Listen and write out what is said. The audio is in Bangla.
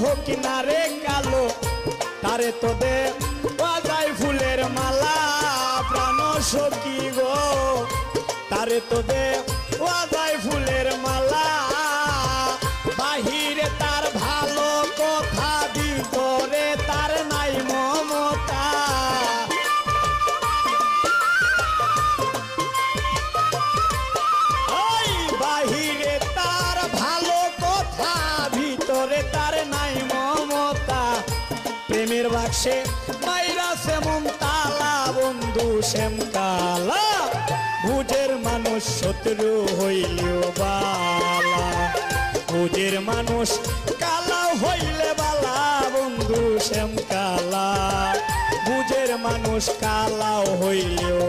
হোক না রে কালো, তারে তো দে বাজাই ফুলের মালা। প্রাণ সখী গো তারে তো দে বাজাই ফুলের মালা। বাহিরে তার ভালো কথা, ভিতরে তার নাই মমতা। বাহিরে তার ভালো কথা, ভিতরে তার নাই মমতা। প্রেমের বাক্সে মাইরা সেমন তালা, বন্ধু শ্যামকালা। বুঝের মানুষ শত্রু হইলেও বালা, বুঝের মানুষ কালা হইলে বালা, বন্ধু শ্যামকালা। বুঝের মানুষ কালাও হইলেও